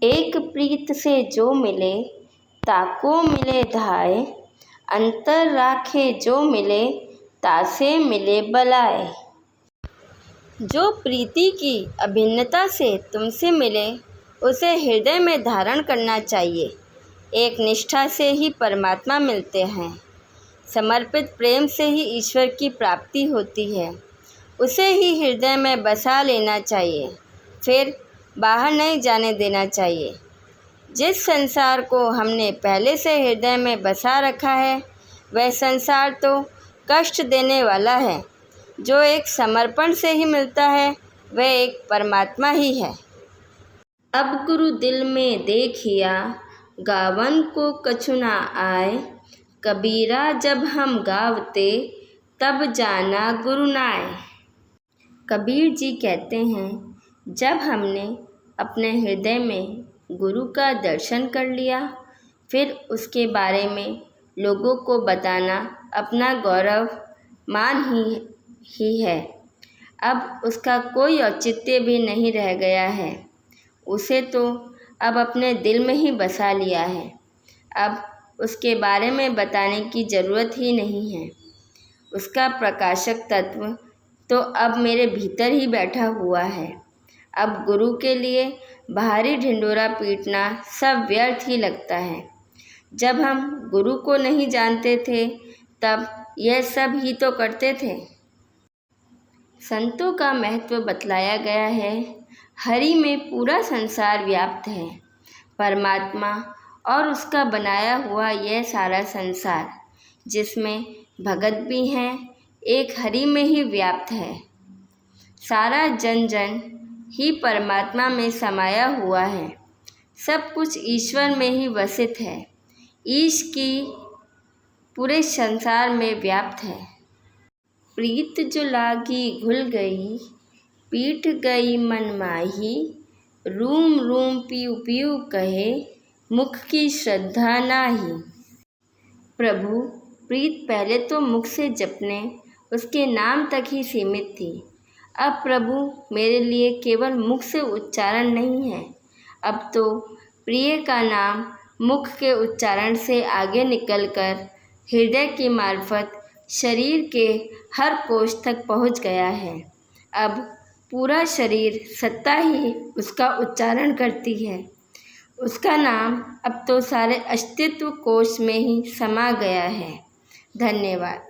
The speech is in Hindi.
एक प्रीत से जो मिले ताको मिले धाय, अंतर राखे जो मिले तासे मिले बलाय। जो प्रीति की अभिन्नता से तुमसे मिले उसे हृदय में धारण करना चाहिए। एक निष्ठा से ही परमात्मा मिलते हैं। समर्पित प्रेम से ही ईश्वर की प्राप्ति होती है। उसे ही हृदय में बसा लेना चाहिए, फिर बाहर नहीं जाने देना चाहिए। जिस संसार को हमने पहले से हृदय में बसा रखा है वह संसार तो कष्ट देने वाला है। जो एक समर्पण से ही मिलता है वह एक परमात्मा ही है। अब गुरु दिल में देखिया गावन को कछु ना आए, कबीरा जब हम गावते तब जाना गुरु नाय। कबीर जी कहते हैं, जब हमने अपने हृदय में गुरु का दर्शन कर लिया फिर उसके बारे में लोगों को बताना अपना गौरव मान ही है। अब उसका कोई औचित्य भी नहीं रह गया है। उसे तो अब अपने दिल में ही बसा लिया है। अब उसके बारे में बताने की ज़रूरत ही नहीं है। उसका प्रकाशक तत्व तो अब मेरे भीतर ही बैठा हुआ है। अब गुरु के लिए बाहरी ढिंढोरा पीटना सब व्यर्थ ही लगता है। जब हम गुरु को नहीं जानते थे तब यह सब ही तो करते थे। संतों का महत्व बतलाया गया है। हरि में पूरा संसार व्याप्त है। परमात्मा और उसका बनाया हुआ यह सारा संसार जिसमें भगत भी हैं एक हरि में ही व्याप्त है। सारा जन जन ही परमात्मा में समाया हुआ है। सब कुछ ईश्वर में ही वसित है। ईश की पूरे संसार में व्याप्त है। प्रीत जो लागी घुल गई, पीट गई मन माही, रूम रूम पीऊ पीऊ कहे, मुख की श्रद्धा नाही। प्रभु प्रीत पहले तो मुख से जपने उसके नाम तक ही सीमित थी। अब प्रभु मेरे लिए केवल मुख से उच्चारण नहीं है। अब तो प्रिय का नाम मुख के उच्चारण से आगे निकलकर हृदय की मार्फत शरीर के हर कोश तक पहुंच गया है। अब पूरा शरीर सत्ता ही उसका उच्चारण करती है। उसका नाम अब तो सारे अस्तित्व कोश में ही समा गया है। धन्यवाद।